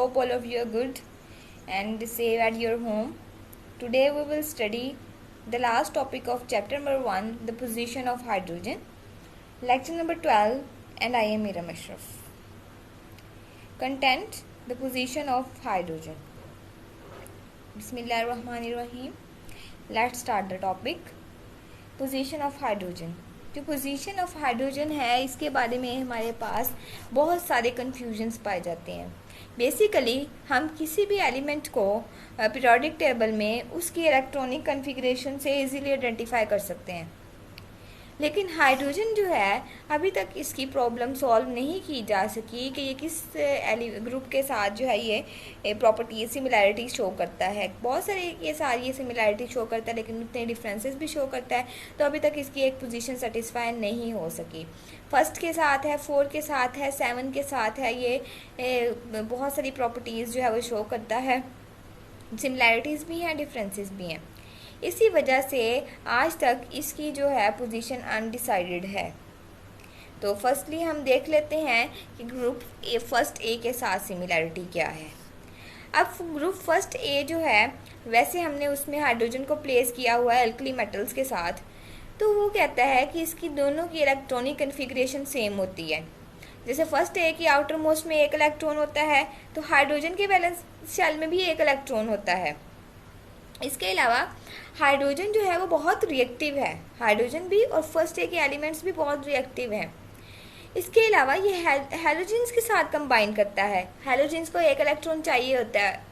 hope all of you are good and safe at your home. Today we will study the last topic of chapter number 1, the position of hydrogen. Lecture number 12, and I am Mira Ashraf. Content: the position of hydrogen. Bismillahirrahmanirrahim. Let's start the topic. Position of hydrogen. जो position of hydrogen है, इसके बारे में हमारे पास बहुत सारे confusions पाए जाते हैं. बेसिकली हम किसी भी एलिमेंट को पीरियोडिक टेबल में उसकी इलेक्ट्रॉनिक कन्फिग्रेशन से इजीली आइडेंटिफाई कर सकते हैं, लेकिन हाइड्रोजन जो है अभी तक इसकी प्रॉब्लम सॉल्व नहीं की जा सकी कि ये किस ग्रुप के साथ जो है ये प्रॉपर्टी सिमिलैरिटी शो करता है. बहुत सारे ये सारी सिमिलैरिटी शो करता है, लेकिन उतने डिफरेंसेस भी शो करता है. तो अभी तक इसकी एक पोजीशन सेटिस्फाई नहीं हो सकी. फर्स्ट के साथ है, 4 के साथ है, 7 के साथ है. ये बहुत सारी प्रॉपर्टीज़ जो है वो शो करता है. सिमिलैरिटीज़ भी हैं, डिफरेंसेस भी हैं. इसी वजह से आज तक इसकी जो है पोजीशन अनडिसाइडेड है. तो फर्स्टली हम देख लेते हैं कि ग्रुप ए फर्स्ट ए के साथ सिमिलैरिटी क्या है. अब ग्रुप फर्स्ट ए जो है, वैसे हमने उसमें हाइड्रोजन को प्लेस किया हुआ है अल्कली मेटल्स के साथ. तो वो कहता है कि इसकी दोनों की इलेक्ट्रॉनिक कन्फिग्रेशन सेम होती है. जैसे फर्स्ट ए की आउटर मोस्ट में एक इलेक्ट्रॉन होता है, तो हाइड्रोजन के वैलेंस शेल में भी एक इलेक्ट्रॉन होता है. इसके अलावा हाइड्रोजन जो है वो बहुत रिएक्टिव है. हाइड्रोजन भी और फर्स्ट ए के एलिमेंट्स भी बहुत रिएक्टिव हैं. इसके अलावा ये हैलोजेंस के साथ कंबाइन करता है. हैलोजेंस को एक इलेक्ट्रॉन चाहिए होता है,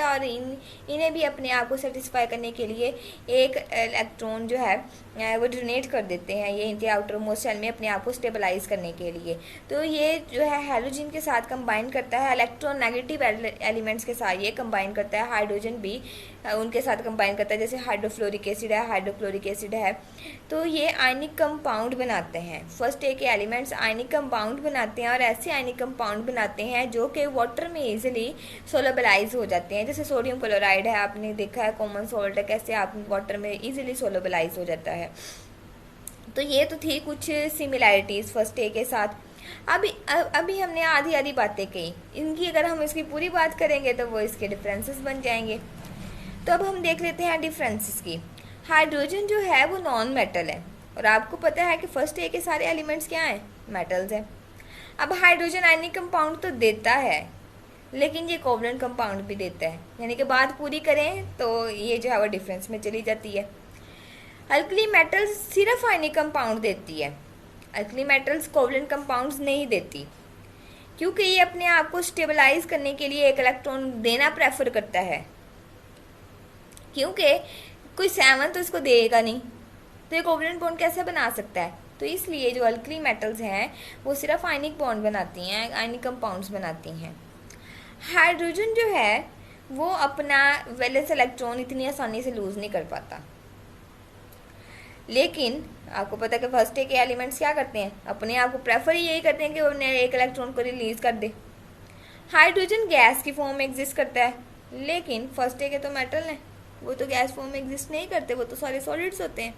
और इन्हें भी अपने आप को सेटिस्फाई करने के लिए एक इलेक्ट्रॉन जो है वो डोनेट कर देते हैं ये इनके आउटर मोस्ट शेल में अपने आप को स्टेबलाइज करने के लिए. तो ये जो है हैलोजन के साथ कंबाइन करता है, इलेक्ट्रॉन नेगेटिव एलिमेंट्स के साथ ये कंबाइन करता है. हाइड्रोजन भी उनके साथ कंबाइन करता है, जैसे हाइड्रोफ्लोरिक एसिड है, हाइड्रोक्लोरिक एसिड है. तो ये आयनिक कंपाउंड बनाते हैं. फर्स्ट ए के एलिमेंट्स आयनिक कंपाउंड बनाते हैं, और ऐसे आयनिक कंपाउंड बनाते हैं जो कि वाटर में ईजिली सोलोबलाइज हो जाते हैं. जैसे सोडियम क्लोराइड है, आपने देखा है कॉमन सॉल्ट है, कैसे आप वाटर में ईजिली सोलोबलाइज हो जाता है. तो ये तो थी कुछ सिमिलैरिटीज़ फर्स्ट ए के साथ. अभी हमने आधी आधी बातें कही. इनकी अगर हम इसकी पूरी बात करेंगे तो वो इसके डिफरेंसेस बन जाएंगे. तो अब हम देख लेते हैं डिफरेंसेस की. हाइड्रोजन जो है वो नॉन मेटल है, और आपको पता है कि फर्स्ट ए के सारे एलिमेंट्स क्या हैं, मेटल्स हैं. अब हाइड्रोजन आयनिक कंपाउंड तो देता है, लेकिन ये कोवलेंट कंपाउंड भी देता है. यानी कि बात पूरी करें तो ये जो है वो डिफरेंस में चली जाती है. अल्कली मेटल्स सिर्फ आयनिक कंपाउंड देती है. अल्कली मेटल्स कोवलेंट कंपाउंड्स नहीं देती, क्योंकि ये अपने आप को स्टेबलाइज करने के लिए एक इलेक्ट्रॉन देना प्रेफर करता है. क्योंकि कोई 7 तो इसको देगा नहीं, तो ये कोवलेंट बॉन्ड कैसे बना सकता है. तो इसलिए जो अल्कली मेटल्स हैं वो सिर्फ आयनिक बॉन्ड बनाती हैं, आयनिक कंपाउंड्स बनाती हैं. हाइड्रोजन जो है वो अपना वैलेंस इलेक्ट्रॉन इतनी आसानी से लूज नहीं कर पाता. लेकिन आपको पता है कि फर्स्ट ए के एलिमेंट्स क्या करते हैं, अपने आप को प्रेफर यही करते हैं कि उन्हें एक इलेक्ट्रॉन को रिलीज कर दे. हाइड्रोजन गैस की फॉर्म में एग्जिस्ट करता है, लेकिन फर्स्ट ए के तो मेटल हैं, वो तो गैस फॉर्म में एग्जिस्ट नहीं करते, वो तो सारे सॉलिड्स होते हैं.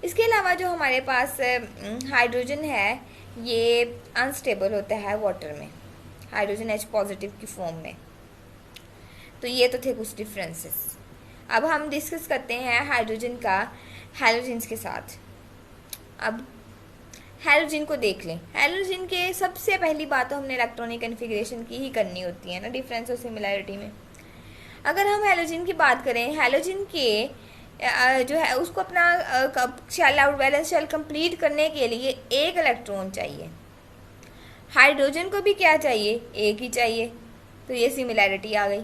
इसके अलावा जो हमारे पास हाइड्रोजन है ये अनस्टेबल होता है वाटर में, हाइड्रोजन H पॉजिटिव की फॉर्म में. तो ये तो थे कुछ डिफरेंसेस. अब हम डिस्कस करते हैं हाइड्रोजन का हैलोजेंस के साथ. अब हैलोजन को देख लें. हैलोजन के सबसे पहली बात तो हमने इलेक्ट्रॉनिक कन्फिग्रेशन की ही करनी होती है ना, डिफरेंस और सिमिलैरिटी में. अगर हम हैलोजन की बात करें, हैलोजन के जो है उसको अपना shell out valence shell complete करने के लिए एक इलेक्ट्रॉन चाहिए. हाइड्रोजन को भी क्या चाहिए, एक ही चाहिए. तो ये सिमिलैरिटी आ गई.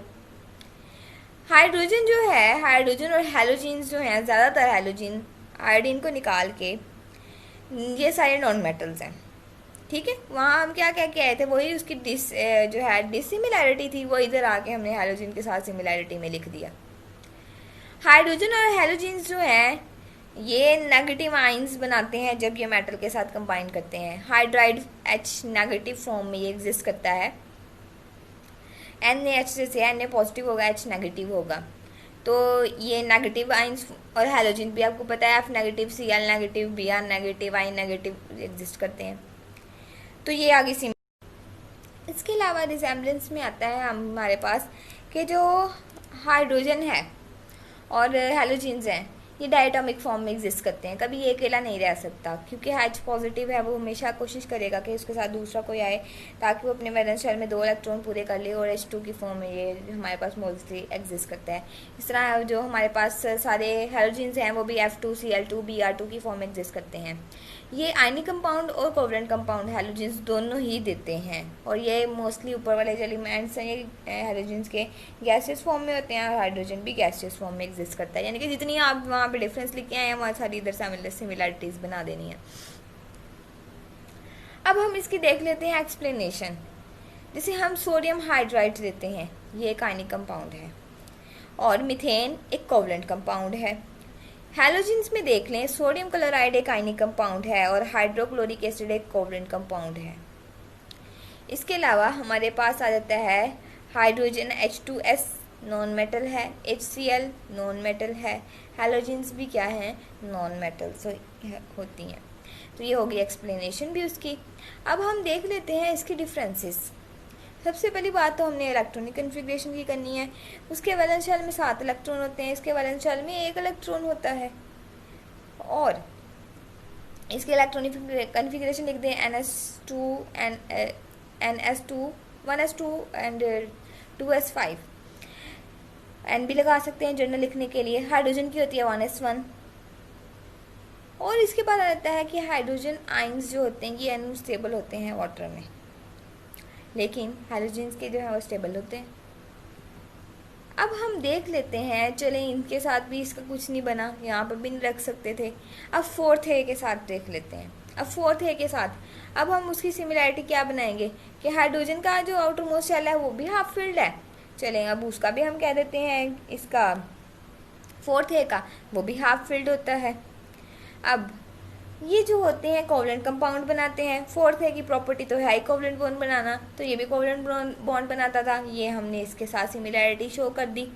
हाइड्रोजन जो है, हाइड्रोजन और हैलोजेंस जो हैं, ज़्यादातर हैलोजन आयोडीन को निकाल के ये सारे नॉन मेटल्स हैं. ठीक है, वहाँ हम क्या क्या कह आए थे, वही उसकी जो है डिसिमिलैरिटी थी, वो इधर आके हमने हैलोजन के साथ सिमिलैरिटी में लिख दिया. हाइड्रोजन और हैलोजेंस जो हैं ये नेगेटिव आइंस बनाते हैं जब ये मेटल के साथ कंबाइन करते हैं. हाइड्राइड H नेगेटिव फॉर्म में ये एग्जिस्ट करता है. NaH जैसे Na पॉजिटिव होगा, H नेगेटिव होगा. तो ये नेगेटिव आइंस और हैलोजन भी आपको पता है F negative, Cl negative, Br negative, I negative exist करते हैं. तो ये आगे इसके अलावा रिजेम्बलेंस में आता है हमारे पास कि जो हाइड्रोजन है और हैलोजेंस हैं ये डायटोमिक फॉर्म में एग्जिस्ट करते हैं। कभी ये अकेला नहीं रह सकता, क्योंकि H पॉजिटिव है वो हमेशा कोशिश करेगा कि उसके साथ दूसरा कोई आए ताकि वो अपने वैलेंस शेल में 2 इलेक्ट्रॉन पूरे कर ले, और H2 की फॉर्म में ये हमारे पास मोस्टली एग्जिस्ट करता है। इस तरह जो हमारे पास सारे हैलोजेंस हैं वो भी F2Cl2 Br2 की फॉर्म में एग्जिस्ट करते हैं। ये आयनिक कंपाउंड और कोवलेंट कंपाउंड हैलोजेंस दोनों ही देते हैं, और ये मोस्टली ऊपर वाले जो एलिमेंट्स हैं ये हैलोजेंस के गैसियस फॉर्म में होते हैं, और हाइड्रोजन भी गैसियस फॉर्म में एग्जिस्ट करता है। यानी कि जितनी आप वहाँ पे डिफरेंस लिख के आए हैं वहाँ सारी इधर सिमिलरिटीज बना देनी है। अब हम इसकी देख लेते हैं एक्सप्लेनेशन। जैसे हम सोडियम हाइड्राइड देते हैं, ये एक आयनिक कंपाउंड है, और मीथेन एक कोवलेंट कंपाउंड है। हैलोजेंस में देख लें, सोडियम क्लोराइड एक आयनिक कंपाउंड है और हाइड्रोक्लोरिक एसिड एक कोवलेंट कंपाउंड है। इसके अलावा हमारे पास आ जाता है हाइड्रोजन H2S नॉन मेटल है, HCl नॉन मेटल है, हैलोजेंस भी क्या है, नॉन मेटल्स होती हैं। तो ये होगी एक्सप्लेनेशन भी उसकी। अब हम देख लेते हैं इसकी डिफरेंसेस। सबसे पहली बात तो हमने इलेक्ट्रॉनिक कन्फिग्रेशन की करनी है। उसके वैलेंस शेल में 7 इलेक्ट्रॉन होते हैं, इसके वैलेंस शेल में 1 इलेक्ट्रॉन होता है, और इसके इलेक्ट्रॉनिक कन्फिग्रेशन लिख दें NS2 NS2 1s2 and 2s5। N भी लगा सकते हैं जर्नल लिखने के लिए। हाइड्रोजन की होती है 1s1, और इसके बाद आ जाता है कि हाइड्रोजन आयंस जो होते हैं ये अनस्टेबल होते हैं वाटर में, लेकिन हैलोजेंस के जो है वो स्टेबल होते हैं। अब हम देख लेते हैं, चलें इनके साथ भी इसका कुछ नहीं बना, यहाँ पर भी नहीं रख सकते थे। अब 4th A के साथ देख लेते हैं। अब 4th A के साथ अब हम उसकी सिमिलरिटी क्या बनाएंगे कि हाइड्रोजन का जो आउटर मोस्ट शेल है वो भी हाफ फिल्ड है। चलें अब उसका भी हम कह देते हैं, इसका 4th A का वो भी हाफ फिल्ड होता है। अब ये जो होते हैं कोवलेंट कंपाउंड बनाते हैं। 4th A की प्रॉपर्टी तो है ही कोवलेंट बॉन्ड बनाना, तो ये भी कोवलेंट बॉन्ड बनाता था। ये हमने इसके साथ सिमिलरिटी शो कर दी,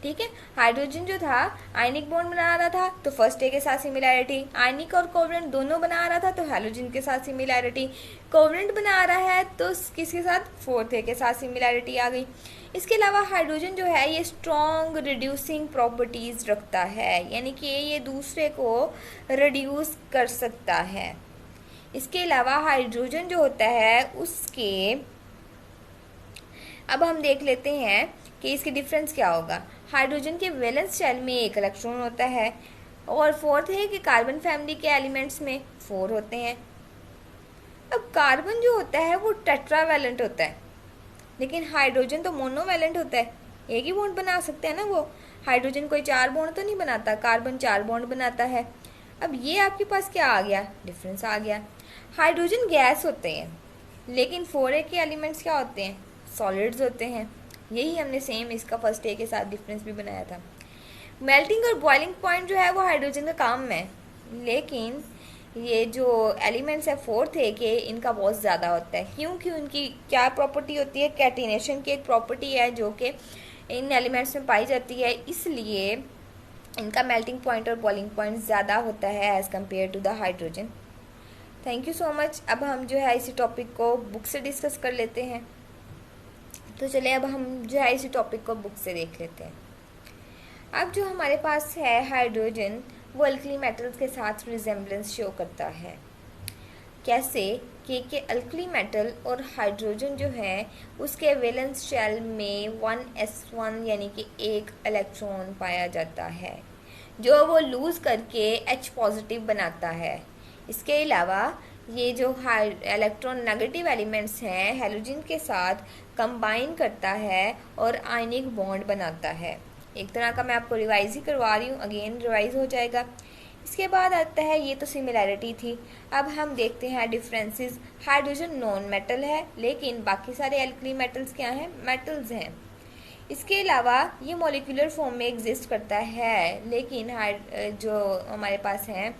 ठीक है। हाइड्रोजन जो था आयनिक बॉन्ड बना रहा था तो 1st A के साथ सिमिलरिटी, आयनिक और कोवलेंट दोनों बना रहा था तो हैलोजन के साथ सिमिलरिटी, कोवलेंट बना रहा है तो किसके साथ, 4th A के साथ सिमिलरिटी आ गई। इसके अलावा हाइड्रोजन जो है ये स्ट्रॉन्ग रिड्यूसिंग प्रॉपर्टीज रखता है, यानी कि ये दूसरे को रिड्यूस कर सकता है। इसके अलावा हाइड्रोजन जो होता है उसके, अब हम देख लेते हैं कि इसके डिफरेंस क्या होगा। हाइड्रोजन के वैलेंस शेल में 1 इलेक्ट्रॉन होता है, और 4th है कि कार्बन फैमिली के एलिमेंट्स में 4 होते हैं। अब कार्बन जो होता है वो टेट्रावैलेंट होता है, लेकिन हाइड्रोजन तो मोनोवैलेंट होता है, एक ही बॉन्ड बना सकते हैं ना वो। हाइड्रोजन कोई 4 बॉन्ड तो नहीं बनाता, कार्बन 4 बॉन्ड बनाता है। अब ये आपके पास क्या आ गया, डिफरेंस आ गया। हाइड्रोजन गैस होते हैं, लेकिन 4A के एलिमेंट्स क्या होते हैं, सॉलिड्स होते हैं। यही हमने सेम इसका 1st A के साथ डिफरेंस भी बनाया था। मेल्टिंग और बॉइलिंग पॉइंट जो है वो हाइड्रोजन का काम है, लेकिन ये जो एलिमेंट्स है 4th A के इनका बहुत ज़्यादा होता है, क्योंकि उनकी क्या प्रॉपर्टी होती है, कैटिनेशन की एक प्रॉपर्टी है जो कि इन एलिमेंट्स में पाई जाती है, इसलिए इनका मेल्टिंग पॉइंट और बॉइलिंग पॉइंट ज़्यादा होता है as compare to the hydrogen. Thank you so much. अब हम जो है इसी टॉपिक को बुक से डिस्कस कर लेते हैं। तो चलिए अब हम जो है इसी टॉपिक को बुक से देख लेते हैं। अब जो हमारे पास है हाइड्रोजन वो अल्कली मेटल्स के साथ रिजेम्बलेंस शो करता है। कैसे कि अल्कली मेटल और हाइड्रोजन जो है उसके वैलेंस शेल में 1s1 यानी कि 1 इलेक्ट्रॉन पाया जाता है, जो वो लूज़ करके H पॉजिटिव बनाता है। इसके अलावा ये जो इलेक्ट्रॉन नेगेटिव एलिमेंट्स हैं हैलोजन के साथ कंबाइन करता है और आयनिक बॉन्ड बनाता है। एक तरह का मैं आपको रिवाइज ही करवा रही हूँ, अगेन रिवाइज हो जाएगा। इसके बाद आता है, ये तो सिमिलैरिटी थी। अब हम देखते हैं डिफरेंसेस। हाइड्रोजन नॉन मेटल है, लेकिन बाकी सारे एल्कली मेटल्स क्या हैं, मेटल्स हैं। इसके अलावा ये मॉलिक्यूलर फॉर्म में एग्जिस्ट करता है, लेकिन जो हमारे पास हैं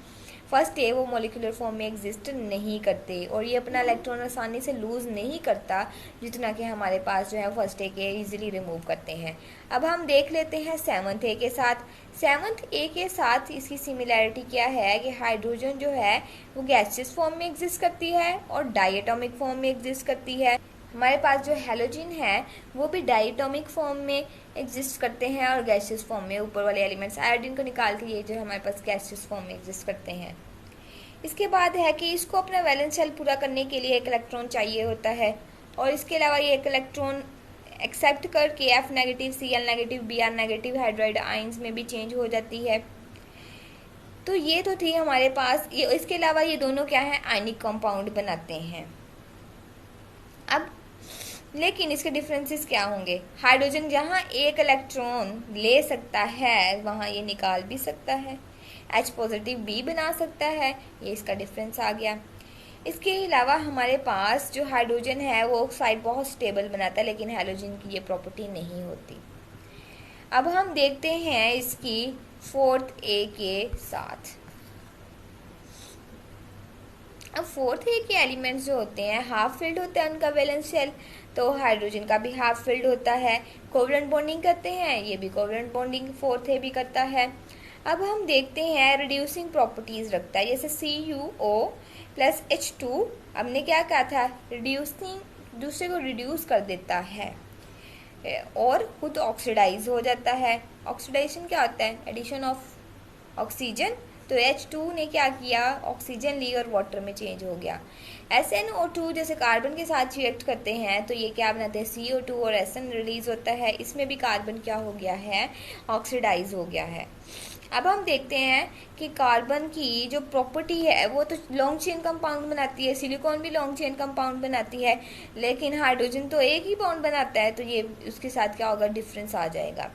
फर्स्ट ए वो मॉलिक्यूलर फॉर्म में एग्जिस्ट नहीं करते, और ये अपना इलेक्ट्रॉन आसानी से लूज़ नहीं करता जितना कि हमारे पास जो है फर्स्ट ए के इजीली रिमूव करते हैं। अब हम देख लेते हैं सेवंथ ए के साथ। सेवंथ ए के साथ इसकी सिमिलैरिटी क्या है कि हाइड्रोजन जो है वो गैसियस फॉर्म में एग्जिस्ट करती है और डायटोमिक फॉर्म में एग्जिस्ट करती है। हमारे पास जो हैलोजन है वो भी डायटोमिक फॉर्म में एग्जिस्ट करते हैं और गैसियस फॉर्म में। ऊपर वाले एलिमेंट्स आयोडीन को निकाल के ये जो हमारे पास गैसियस फॉर्म में एग्जिस्ट करते हैं। इसके बाद है कि इसको अपना वैलेंस शेल पूरा करने के लिए एक इलेक्ट्रॉन चाहिए होता है, और इसके अलावा ये एक इलेक्ट्रॉन एक्सेप्ट करके F negative, Cl negative, Br negative hydride ions में भी चेंज हो जाती है। तो ये तो थी हमारे पास ये। इसके अलावा ये दोनों क्या है, आयनिक कंपाउंड बनाते हैं। अब लेकिन इसके डिफरेंसेस क्या होंगे, हाइड्रोजन जहाँ एक इलेक्ट्रॉन ले सकता है वहाँ ये निकाल भी सकता है, H पॉजिटिव भी बना सकता है, ये इसका डिफरेंस आ गया। इसके अलावा हमारे पास जो हाइड्रोजन है वो ऑक्साइड बहुत स्टेबल बनाता है, लेकिन हैलोजन की ये प्रॉपर्टी नहीं होती। अब हम देखते हैं इसकी 4th A के साथ। अब 4th A के एलिमेंट्स जो होते हैं हाफ फिल्ड होता है उनका वैलेंस शेल, तो हाइड्रोजन का भी हाफ फिल्ड होता है। कोवलेंट बॉन्डिंग करते हैं, ये भी कोवलेंट बॉन्डिंग 4th A भी करता है। अब हम देखते हैं रिड्यूसिंग प्रॉपर्टीज रखता है, जैसे CuO प्लस H2 हमने क्या कहा था, रिड्यूसिंग, दूसरे को रिड्यूस कर देता है और खुद ऑक्सीडाइज हो जाता है। ऑक्सीडाइजेशन क्या होता है, एडिशन ऑफ ऑक्सीजन, तो H2 ने क्या किया, ऑक्सीजन ली और वाटर में चेंज हो गया। SnO2 जैसे कार्बन के साथ रिएक्ट करते हैं तो ये क्या बनाते हैं, CO2 और SN रिलीज होता है, इसमें भी कार्बन क्या हो गया है, ऑक्सीडाइज हो गया है। अब हम देखते हैं कि कार्बन की जो प्रॉपर्टी है वो तो लॉन्ग चेन कंपाउंड बनाती है, सिलिकॉन भी लॉन्ग चेन कंपाउंड बनाती है, लेकिन हाइड्रोजन तो एक ही बॉन्ड बनाता है, तो ये उसके साथ क्या होगा, डिफरेंस आ जाएगा।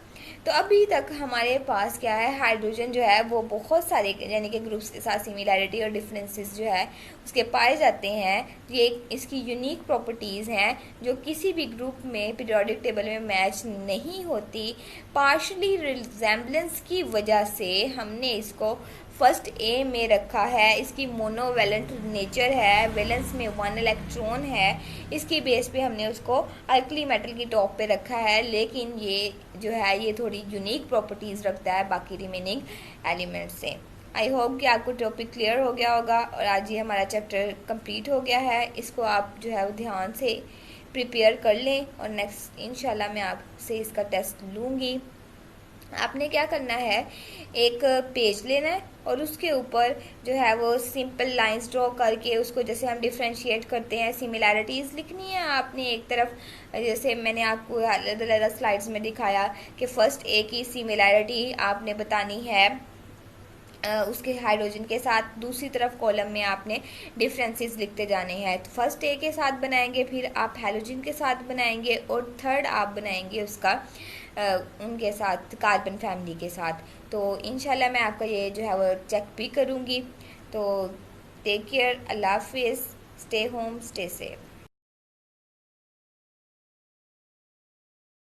तो अभी तक हमारे पास क्या है, हाइड्रोजन जो है वो बहुत सारे यानी कि ग्रुप्स के साथ सिमिलैरिटी और डिफरेंसेस जो है उसके पाए जाते हैं। ये इसकी यूनिक प्रॉपर्टीज़ हैं जो किसी भी ग्रुप में पीरियोडिक टेबल में मैच नहीं होती। पार्शली रिजेम्बलेंस की वजह से हमने इसको फर्स्ट A में रखा है। इसकी मोनोवैलेंट नेचर है, वैलेंस में 1 इलेक्ट्रॉन है, इसकी बेस पे हमने उसको अल्कली मेटल की टॉप पे रखा है, लेकिन ये जो है ये थोड़ी यूनिक प्रॉपर्टीज़ रखता है बाकी रिमेनिंग एलिमेंट से। आई होप कि आपको टॉपिक क्लियर हो गया होगा और आज ये हमारा चैप्टर कंप्लीट हो गया है। इसको आप जो है वो ध्यान से प्रिपेयर कर लें और नेक्स्ट इंशाल्लाह मैं आपसे इसका टेस्ट लूँगी। आपने क्या करना है, एक पेज लेना है और उसके ऊपर जो है वो सिंपल लाइंस ड्रॉ करके उसको जैसे हम डिफ्रेंशिएट करते हैं सिमिलैरिटीज़ लिखनी है आपने एक तरफ। जैसे मैंने आपको अलग-अलग स्लाइड्स में दिखाया कि फर्स्ट A की सिमिलैरिटी आपने बतानी है उसके हाइड्रोजन के साथ, दूसरी तरफ कॉलम में आपने डिफरेंसेस लिखते जाने हैं। तो फर्स्ट A के साथ बनाएंगे, फिर आप हैलोजन के साथ बनाएंगे और थर्ड आप बनाएंगे उसका उनके साथ कार्बन फैमिली के साथ। तो इंशाल्लाह मैं आपका ये जो है वो चेक भी करूँगी। तो टेक केयर, अल्लाह हाफिज़, स्टे होम, स्टे सेफ।